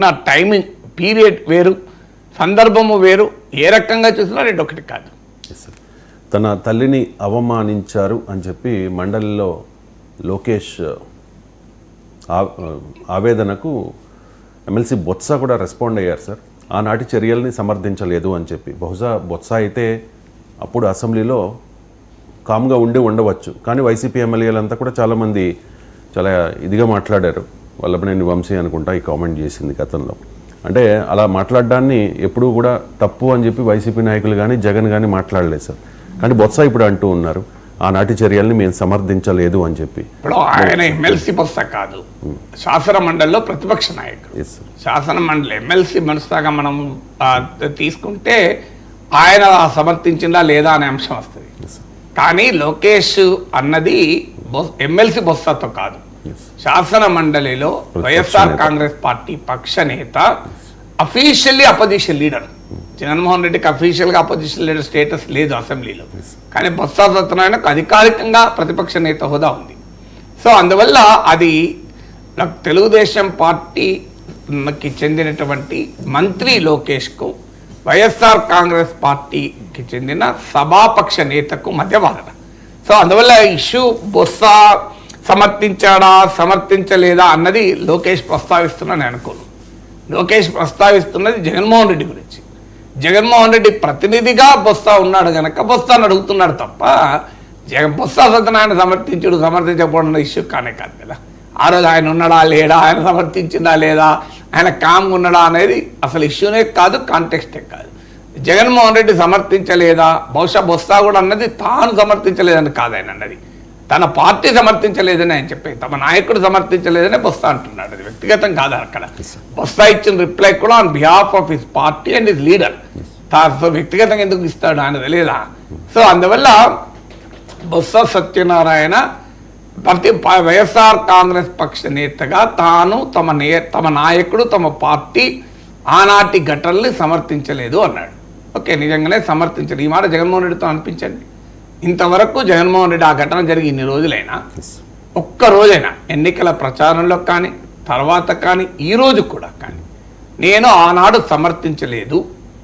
నా timing period వేరు, సందర్భము వేరు, ఏ రకంగా చూసినా రెండు ఒకటి కాదు. తన తల్లిని అవమానించారు అని చెప్పి మండలిలో లోకేష్ ఆవేదనకు ఎమ్మెల్సీ బొత్స కూడా రెస్పాండ్ అయ్యారు సార్. ఆనాటి చర్యల్ని సమర్థించలేదు అని చెప్పి. బహుశా బొత్స అయితే అప్పుడు అసెంబ్లీలో కామ్గా ఉండవచ్చు, కానీ వైసీపీ ఎమ్మెల్యేలంతా కూడా చాలామంది చాలా ఇదిగా మాట్లాడారు. వల్లభనేని వంశీ అనుకుంటా ఈ కామెంట్ చేసింది గతంలో. అంటే అలా మాట్లాడడాన్ని ఎప్పుడూ కూడా తప్పు అని చెప్పి వైసీపీ నాయకులు కానీ జగన్ కానీ మాట్లాడలేదు సార్. కానీ బొత్స ఇప్పుడు అంటూ ఉన్నారు ఆనాటి చర్యల్ని మేము సమర్థించలేదు అని చెప్పి. ఇప్పుడు ఆయన ఎమ్మెల్సీ బొత్స కాదు, శాసన మండలిలో ప్రతిపక్ష నాయకుడు. శాసన మండలి ఎమ్మెల్సీ మనసుగా మనం తీసుకుంటే ఆయన సమర్థించిందా లేదా అనే అంశం వస్తుంది. కానీ లోకేష్ అన్నది ఎమ్మెల్సీ బొత్సతో కాదు, శాసన మండలిలో వైఎస్ఆర్ కాంగ్రెస్ పార్టీ పక్ష నేత, అఫీషియల్లీ అపోజిషన్ లీడర్. జగన్మోహన్ రెడ్డికి అఫీషియల్గా అపోజిషన్ లీడర్ స్టేటస్ లేదు అసెంబ్లీలో, కానీ బొత్స సత్యనారాయణకు అధికారికంగా ప్రతిపక్ష నేత హోదా ఉంది. సో అందువల్ల అది తెలుగుదేశం పార్టీకి చెందినటువంటి మంత్రి లోకేష్కు వైఎస్ఆర్ కాంగ్రెస్ పార్టీకి చెందిన సభాపక్ష నేతకు మధ్య వాదన. సో అందువల్ల ఇష్యూ బొత్స సమర్థించాడా సమర్థించలేదా అన్నది లోకేష్ ప్రస్తావిస్తున్నా అనుకోను. లోకేష్ ప్రస్తావిస్తున్నది జగన్మోహన్ రెడ్డి గురించి. జగన్మోహన్ రెడ్డి ప్రతినిధిగా బొత్స ఉన్నాడు కనుక బొత్సను అడుగుతున్నాడు తప్ప బొత్స సత్యనారాయణ సమర్థించకపోవడం ఇష్యూ కానే కాదు కదా. ఆ రోజు ఆయన ఉన్నాడా లేడా, ఆయన సమర్థించిందా లేదా, ఆయన కామ్గా ఉన్నాడా అనేది అసలు ఇష్యూనే కాదు, కాంటెక్స్టే కాదు. జగన్మోహన్ రెడ్డి సమర్థించలేదా, బహుశా బొత్స కూడా అన్నది తాను సమర్థించలేదని కాదు ఆయన అన్నది, తన పార్టీ సమర్థించలేదని ఆయన చెప్పి, తమ నాయకుడు సమర్థించలేదని బొత్స అంటున్నాడు. అది వ్యక్తిగతం కాదు. అక్కడ బొత్స ఇచ్చిన రిప్లై కూడా on behalf of his party and his leader. వ్యక్తిగతంగా ఎందుకు ఇస్తాడు ఆయన తెలియదా. సో అందువల్ల బొత్స సత్యనారాయణ వైఎస్ఆర్ కాంగ్రెస్ పక్ష నేతగా తాను తమ నాయకుడు తమ పార్టీ ఆనాటి ఘటనల్ని సమర్థించలేదు అన్నాడు. ఓకే, నిజంగానే సమర్థించలేదు. ఈ మాట జగన్మోహన్ రెడ్డితో అనిపించండి. ఇంతవరకు జగన్మోహన్ రెడ్డి ఆ ఘటన జరిగి ఇన్ని రోజులైనా ఒక్క రోజైనా ఎన్నికల ప్రచారంలో కానీ తర్వాత కానీ ఈ రోజు కూడా కానీ నేను ఆనాడు సమర్థించలేదు,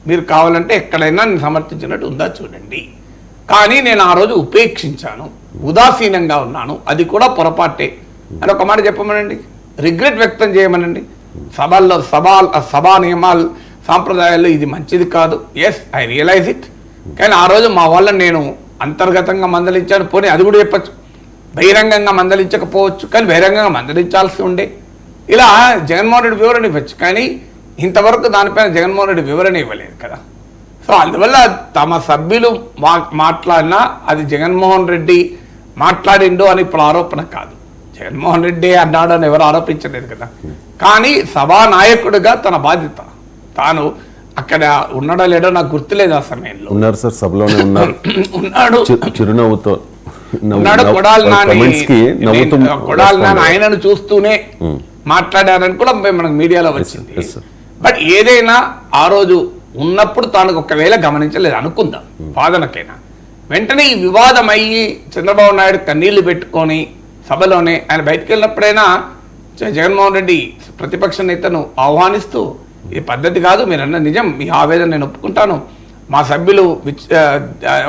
మీరు కావాలంటే ఎక్కడైనా నేను సమర్థించినట్టు ఉందా చూడండి, కానీ నేను ఆ రోజు ఉపేక్షించాను, ఉదాసీనంగా ఉన్నాను, అది కూడా పొరపాటే అని ఒక మాట చెప్పమనండి, రిగ్రెట్ వ్యక్తం చేయమనండి. సభా నియమాలు సాంప్రదాయాలు ఇది మంచిది కాదు, ఎస్ ఐ రియలైజ్ ఇట్, కానీ ఆ రోజు మా వాళ్ళని నేను అంతర్గతంగా మందలించాను, పోనీ అది కూడా చెప్పచ్చు. బహిరంగంగా మందలించకపోవచ్చు, కానీ బహిరంగంగా మందలించాల్సి ఉండే. ఇలా జగన్మోహన్ రెడ్డి వివరణ ఇవ్వచ్చు, కానీ ఇంతవరకు దానిపైన జగన్మోహన్ రెడ్డి వివరణ ఇవ్వలేదు కదా. సో అందువల్ల తమ సభ్యులు మాట్లాడినా అది జగన్మోహన్ రెడ్డి మాట్లాడిండు అని ఇప్పుడు ఆరోపణ కాదు. జగన్మోహన్ రెడ్డి అన్నాడు అని ఎవరు ఆరోపించలేదు కదా. కానీ సభానాయకుడిగా తన బాధ్యత, తాను అక్కడ ఉన్నాడో లేడో నాకు గుర్తులేదు ఆ సమయంలో. ఉన్నారు సార్, సభలోనే ఉన్నారు. ఉన్నాడు, చిరునవ్వుతో ఉన్నాడు. కొడాలి నాని ఆయనను చూస్తూనే మాట్లాడారని కూడా మనకు మీడియాలో వచ్చింది. బట్ ఏదైనా ఆ రోజు ఉన్నప్పుడు తాను ఒకవేళ గమనించలేదు అనుకుందాం, వాదనకైనా వెంటనే ఈ వివాదం అయ్యి చంద్రబాబు నాయుడు కన్నీళ్లు పెట్టుకొని సభలోనే ఆయన బయటకు వెళ్ళినప్పుడైనా జగన్మోహన్ రెడ్డి ప్రతిపక్ష నేతను ఆహ్వానిస్తూ ఇది పద్ధతి కాదు, మీరు అన్న నిజం, మీ ఆవేదన నేను ఒప్పుకుంటాను, మా సభ్యులు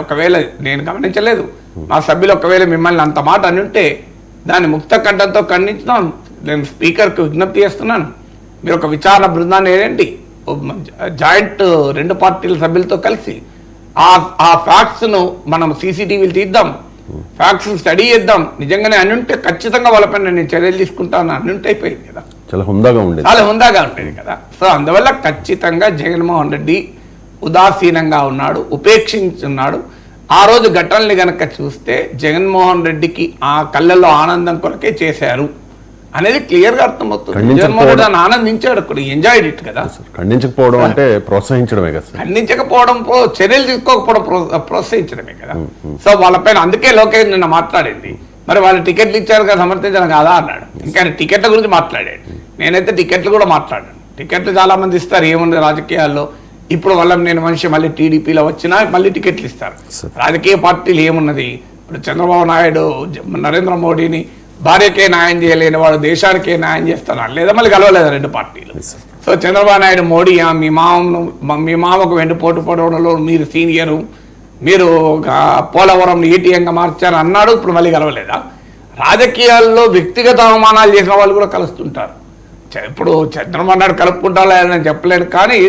ఒకవేళ నేను గమనించలేదు, మా సభ్యులు ఒకవేళ మిమ్మల్ని అంత మాట అని ఉంటే దాన్ని ముక్త కంఠంతో ఖండించున్నాను, నేను స్పీకర్కి విజ్ఞప్తి చేస్తున్నాను, మీరు ఒక విచారణ బృందాన్ని వేయండి, జాయింట్ రెండు పార్టీల సభ్యులతో కలిసి ఆ ఫ్యాక్ట్స్ను మనం సీసీటీవీలు తీద్దాం, ఫ్యాక్ట్స్ స్టడీ చేద్దాం, నిజంగానే అని ఉంటే ఖచ్చితంగా వాళ్ళపైన నేను చర్యలు తీసుకుంటాను అని ఉంటే అయిపోయింది కదా, చాలా హుందాగా ఉండేది కదా. సో అందువల్ల ఖచ్చితంగా జగన్మోహన్ రెడ్డి ఉదాసీనంగా ఉన్నాడు, ఉపేక్షించున్నాడు. ఆ రోజు ఘటనల్ని గనక చూస్తే జగన్మోహన్ రెడ్డికి ఆ కళ్ళల్లో ఆనందం కొరకే చేశారు అనేది క్లియర్గా అర్థమవుతుంది. జగన్మోహన్ రెడ్డి దాన్ని ఆనందించాడు, ఎంజాయ్డ్ ఇట్ కదా. ఖండించకపోవడం అంటే ప్రోత్సహించడమే కదా, ఖండించకపోవడం చర్యలు తీసుకోకపోవడం ప్రోత్సహించడమే కదా. సో వాళ్ళపైన అందుకే లోకేష్ నిన్న మాట్లాడింది, మరి వాళ్ళు టికెట్లు ఇచ్చారు కదా సమర్థించడం కాదా అన్నాడు. ఇంకా టికెట్ల గురించి మాట్లాడాడు. నేనైతే టికెట్లు కూడా మాట్లాడాను. టికెట్లు చాలా మంది ఇస్తారు, ఏముంది రాజకీయాల్లో. ఇప్పుడు వాళ్ళ నేను మనిషి మళ్ళీ టీడీపీలో వచ్చినా మళ్ళీ టికెట్లు ఇస్తారు. రాజకీయ పార్టీలు ఏమున్నది, ఇప్పుడు చంద్రబాబు నాయుడు నరేంద్ర మోడీని భార్యకే న్యాయం చేయలేని వాడు దేశానికే న్యాయం చేస్తారా లేదా? మళ్ళీ కలవలేదు రెండు పార్టీలు. సో చంద్రబాబు నాయుడు మోడీ మీ మామకు వెంట పోటు పడడంలో మీరు సీనియరు, మీరు పోలవరం ఏటీఎంగా మార్చారు అన్నాడు. ఇప్పుడు మళ్ళీ కలవలేదా? రాజకీయాల్లో వ్యక్తిగత అవమానాలు చేసిన వాళ్ళు కూడా కలుస్తుంటారు. ఇప్పుడు చంద్రబాబు నాయుడు కలుపుకుంటారా అని చెప్పలేను, కానీ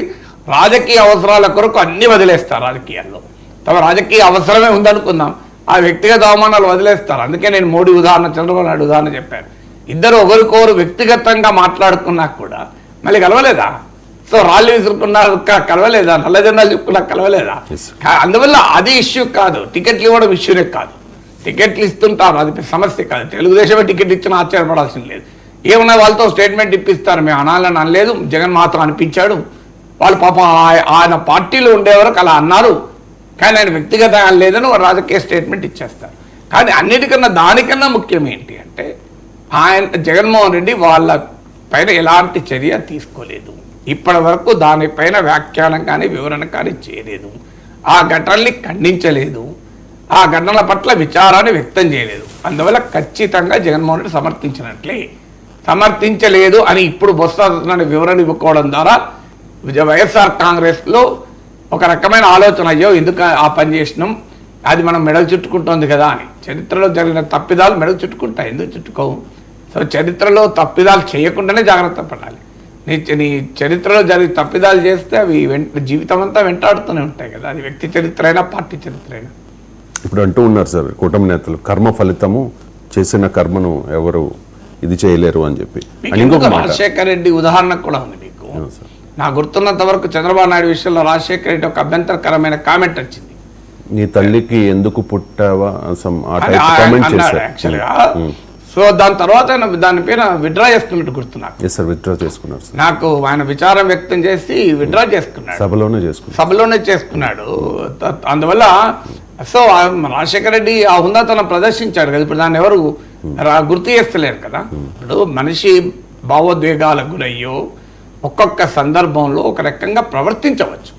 రాజకీయ అవసరాల కొరకు అన్ని వదిలేస్తారు. రాజకీయాల్లో తమ రాజకీయ అవసరమే ఉందనుకుందాం, ఆ వ్యక్తిగత అవమానాలు వదిలేస్తారు. అందుకే నేను మోడీ ఉదాహరణ, చంద్రబాబు నాయుడు ఉదాహరణ చెప్పాను. ఇద్దరు ఒకరికొకరు వ్యక్తిగతంగా మాట్లాడుకున్నా కూడా మళ్ళీ కలవలేదా? సో రాళ్ళు విసురుకున్నారు కలవలేదా? నల్ల జెండాలు చెప్పుకున్నా కలవలేదా? అందువల్ల అది ఇష్యూ కాదు, టికెట్లు ఇవ్వడం ఇష్యూనే కాదు. టికెట్లు ఇస్తుంటారు, అది సమస్య కాదు. తెలుగుదేశమే టికెట్ ఇచ్చిన ఆశ్చర్యపడాల్సింది లేదు. ఏమన్నా వాళ్ళతో స్టేట్మెంట్ ఇప్పిస్తారు, మేము అనాలని అనలేదు, జగన్ మాత్రం అనిపించాడు, వాళ్ళు పాపం ఆయన పార్టీలో ఉండేవరకు అలా అన్నారు, కానీ ఆయన వ్యక్తిగతంగా లేదని రాజకీయ స్టేట్మెంట్ ఇచ్చేస్తారు. కానీ అన్నిటికన్నా దానికన్నా ముఖ్యం ఏంటి అంటే ఆయన జగన్మోహన్ రెడ్డి వాళ్ళ పైన ఎలాంటి చర్య తీసుకోలేదు. ఇప్పటి వరకు దానిపైన వ్యాఖ్యానం కానీ వివరణ కానీ చేయలేదు. ఆ ఘటనల్ని ఖండించలేదు, ఆ ఘటనల పట్ల విచారాన్ని వ్యక్తం చేయలేదు. అందువల్ల ఖచ్చితంగా జగన్మోహన్ రెడ్డి సమర్థించినట్లే. సమర్థించలేదు అని ఇప్పుడు బొత్స వివరణ ఇవ్వకపోవడం ద్వారా వైఎస్ఆర్ కాంగ్రెస్లో ఒక రకమైన ఆలోచన, అయ్యో ఎందుకు ఆ పని చేసినాం, అది మనం మెడలు చుట్టుకుంటోంది కదా అని. చరిత్రలో జరిగిన తప్పిదాలు మెడలు చుట్టుకుంటాయి, ఎందుకు చుట్టుకోవు? సో చరిత్రలో తప్పిదాలు చేయకుండానే జాగ్రత్త పడాలి. నీ చరిత్రలో జరిగి తప్పిదాలు చేస్తే అవి జీవితం అంతా వెంటాడుతూనే ఉంటాయి కదా, అది వ్యక్తి చరిత్ర అయినా పార్టీ చరిత్ర అయినా. ఇప్పుడు అంటూ ఉన్నారు సార్ కూటమి నేతలు, కర్మ ఫలితము, చేసిన కర్మను ఎవరు ఇది చేయలేరు అని చెప్పి. రాజశేఖర రెడ్డి ఉదాహరణ కూడా ఉంది మీకు. నాకు గుర్తున్నంత వరకు చంద్రబాబు నాయుడు విషయంలో రాజశేఖర రెడ్డి ఒక అభ్యంతరకరమైన కామెంట్ వచ్చింది, నీ తల్లికి ఎందుకు పుట్టావా యాక్చువల్గా. సో దాని తర్వాత దానిపైన విత్డ్రా చేసుకున్నట్టు గుర్తు నాకు. విత్డ్రా చేసుకున్నారు నాకు ఆయన విచారం వ్యక్తం చేసి విత్డ్రా చేసుకున్నాడు, సభలోనే చేసుకున్నాడు. అందువల్ల సో రాజశేఖర రెడ్డి ఆ హుందాతనం ప్రదర్శించాడు కదా, ఇప్పుడు దాన్ని ఎవరు గుర్తు చేస్తలేరు కదా. ఇప్పుడు మనిషి భావోద్వేగాలకు గురయ్యో ఒక్కొక్క సందర్భంలో ఒక రకంగా ప్రవర్తించవచ్చు.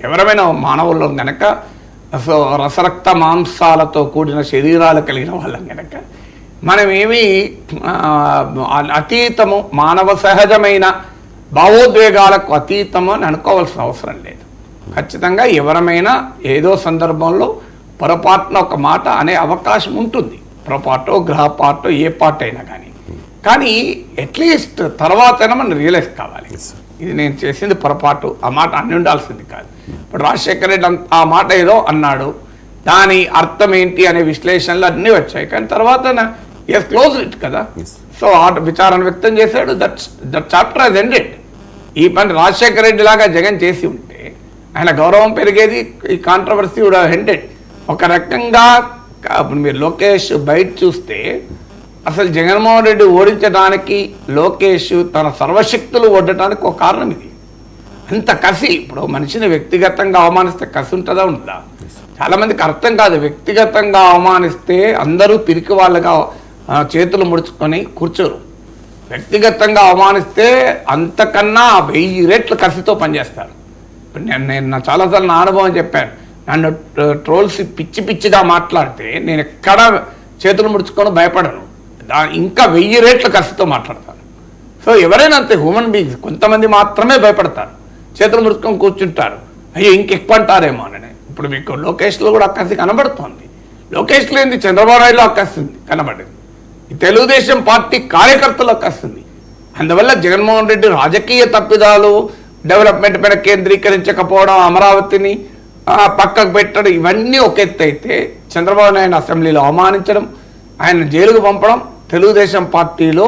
ఎవరైనా మానవుల్లో గనక సో రసరక్త మాంసాలతో కూడిన శరీరాలు కలిగిన వాళ్ళం గనక మనమేమి అతీతము, మానవ సహజమైన భావోద్వేగాలకు అతీతము అని అనుకోవాల్సిన అవసరం లేదు. ఖచ్చితంగా ఎవరమైనా ఏదో సందర్భంలో పొరపాటున ఒక మాట అనే అవకాశం ఉంటుంది, పొరపాటు గ్రహపాటు ఏ పాట అయినా కానీ అట్లీస్ట్ తర్వాతైనా మనం రియలైజ్ కావాలి, ఇది నేను చేసింది పొరపాటు, ఆ మాట అన్ని ఉండాల్సింది కాదు. ఇప్పుడు రాజశేఖర రెడ్డి ఆ మాట ఏదో అన్నాడు, దాని అర్థం ఏంటి అనే విశ్లేషణలు అన్నీ వచ్చాయి, కానీ తర్వాత ఎస్ క్లోజ్ ఇట్ కదా. సో ఆ విచారణ వ్యక్తం చేశాడు, దట్ చాప్టర్ హస్ ఎండెడ్. ఈ పని రాజశేఖర రెడ్డి లాగా జగన్ చేసి ఉంటే ఆయన గౌరవం పెరిగేది, ఈ కాంట్రవర్సీ కూడా ఎండెడ్. ఒక రకంగా మీరు లోకేష్ బయట చూస్తే అసలు జగన్మోహన్ రెడ్డి ఓడించడానికి లోకేష్ తన సర్వశక్తులు ఓడటానికి ఒక కారణం ఇది. అంత కసి, ఇప్పుడు మనిషిని వ్యక్తిగతంగా అవమానిస్తే కసి ఉంటుందా ఉంటుందా? చాలామందికి అర్థం కాదు, వ్యక్తిగతంగా అవమానిస్తే అందరూ పిరికి వాళ్ళగా చేతులు ముడుచుకొని కూర్చోరు. వ్యక్తిగతంగా అవమానిస్తే అంతకన్నా 1000 రెట్లు కసితో పనిచేస్తారు. ఇప్పుడు నేను చాలాసార్లు నా అనుభవం చెప్పాను, నన్ను ట్రోల్స్ పిచ్చిగా మాట్లాడితే నేను ఎక్కడ చేతులు ముడుచుకొని భయపడను, ఇంకా 1000 రెట్లు కసితో మాట్లాడతాను. సో ఎవరైనా అంతే, హ్యూమన్ బీయింగ్స్. కొంతమంది మాత్రమే భయపడతారు, చేతులు ముడుచుకొని కూర్చుంటారు, అయ్యో ఇంకెక్కువ అంటారేమో అని. ఇప్పుడు మీకు లోకేష్లో కూడా అక్కసి కనబడుతోంది, లోకేష్లో ఏంది చంద్రబాబు నాయుడులో అక్కస్తుంది కనబడింది, తెలుగుదేశం పార్టీ కార్యకర్తలు అక్కస్తుంది. అందువల్ల జగన్మోహన్ రెడ్డి రాజకీయ తప్పిదాలు, డెవలప్మెంట్ పైన కేంద్రీకరించకపోవడం, అమరావతిని పక్కకు పెట్టడం, ఇవన్నీ ఒక ఎత్తు అయితే చంద్రబాబు నాయుడు అసెంబ్లీలో అవమానించడం, ఆయన జైలుకు పంపడం తెలుగుదేశం పార్టీలో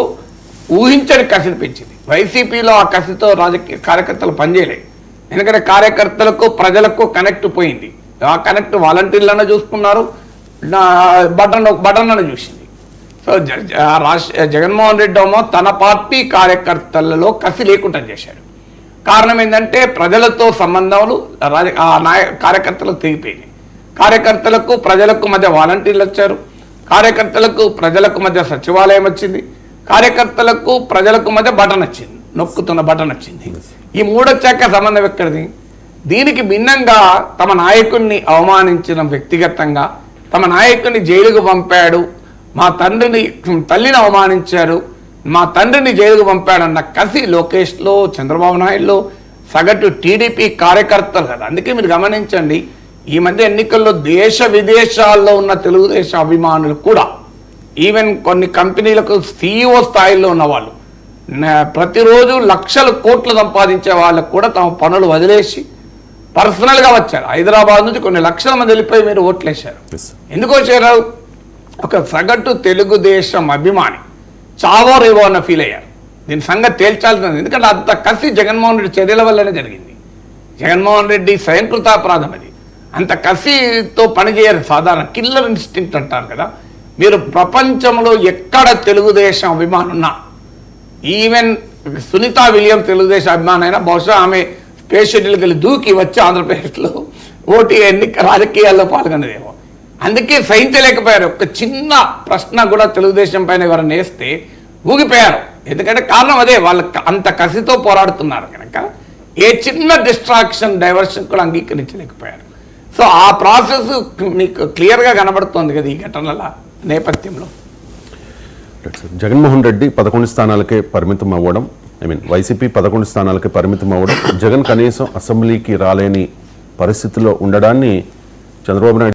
ఊహించని కసిని పెంచింది. వైసీపీలో ఆ కసితో రాజకీయ కార్యకర్తలు పనిచేయలేదు, ఎందుకంటే కార్యకర్తలకు ప్రజలకు కనెక్ట్ పోయింది. ఆ కనెక్ట్ వాలంటీర్లను చూసుకున్నారు, బటన్లను చూసింది. సో జగన్మోహన్ రెడ్డి ఏమో తన పార్టీ కార్యకర్తలలో కసి లేకుండా చేశాడు. కారణం ఏంటంటే ప్రజలతో సంబంధాలు కార్యకర్తలకు తెగిపోయినాయి. కార్యకర్తలకు ప్రజలకు మధ్య వాలంటీర్లు వచ్చారు, కార్యకర్తలకు ప్రజలకు మధ్య సచివాలయం వచ్చింది, కార్యకర్తలకు ప్రజలకు మధ్య బటన్ వచ్చింది, నొక్కుతున్న బటన్ వచ్చింది. ఈ 3 వచ్చాక సంబంధం ఎక్కడిది? దీనికి భిన్నంగా తమ నాయకుడిని అవమానించిన వ్యక్తిగతంగా, తమ నాయకుడిని జైలుకు పంపాడు మా తల్లిని అవమానించారు, మా తండ్రిని జైలుకు పంపాడన్న కసి లోకేష్లో, చంద్రబాబు నాయుడులో, సగటు టీడీపీ కార్యకర్తలు కదా. అందుకే మీరు గమనించండి, ఈ మధ్య ఎన్నికల్లో దేశ విదేశాల్లో ఉన్న తెలుగుదేశం అభిమానులు కూడా, ఈవెన్ కొన్ని కంపెనీలకు CEO స్థాయిలో ఉన్న వాళ్ళు, ప్రతిరోజు లక్షల కోట్లు సంపాదించే వాళ్ళకు కూడా తమ పనులు వదిలేసి పర్సనల్గా వచ్చారు. హైదరాబాద్ నుంచి కొన్ని లక్షల మంది వెళ్ళిపోయి మీరు ఓట్లేశారు. ఎందుకు వచ్చారు? ఒక సగటు తెలుగుదేశం అభిమాని చావో రేవో అన్న ఫీల్ అయ్యారు. దీని సంగతి తేల్చాల్సింది. ఎందుకంటే అంత కసి జగన్మోహన్ రెడ్డి చర్యల వల్లనే జరిగింది. జగన్మోహన్ రెడ్డి స్వయంకృతాపరాధం అది. అంత కసితో పనిచేయరు. సాధారణ కిల్లర్ ఇన్స్టింక్ట్ అంటారు కదా. మీరు ప్రపంచంలో ఎక్కడ తెలుగుదేశం అభిమానం ఉన్నా, ఈవెన్ సునీతా విలియమ్స్ తెలుగుదేశం అభిమానం అయినా బహుశా ఆమె స్పేస్ షెడ్యూల్కి వెళ్ళి దూకి వచ్చి ఆంధ్రప్రదేశ్లో రాజకీయాల్లో పాల్గొన్నదేమో. అందుకే సహించలేకపోయారు. ఒక చిన్న ప్రశ్న కూడా తెలుగుదేశం పైన ఎవరైనా వేస్తే ఊగిపోయారు. ఎందుకంటే కారణం అదే, వాళ్ళకి అంత కసితో పోరాడుతున్నారు కనుక ఏ చిన్న డిస్ట్రాక్షన్, డైవర్షన్ కూడా అంగీకరించలేకపోయారు. సో ఆ ప్రాసెస్ మీకు క్లియర్గా కనబడుతోంది కదా ఈ ఘటనల నేపథ్యంలో. జగన్మోహన్ రెడ్డి 11 స్థానాలకే పరిమితం అవ్వడం, వైసీపీ 11 స్థానాలకే పరిమితం అవ్వడం, జగన్ కనీసం అసెంబ్లీకి రాలేని పరిస్థితిలో ఉండడాన్ని చంద్రబాబు నాయుడు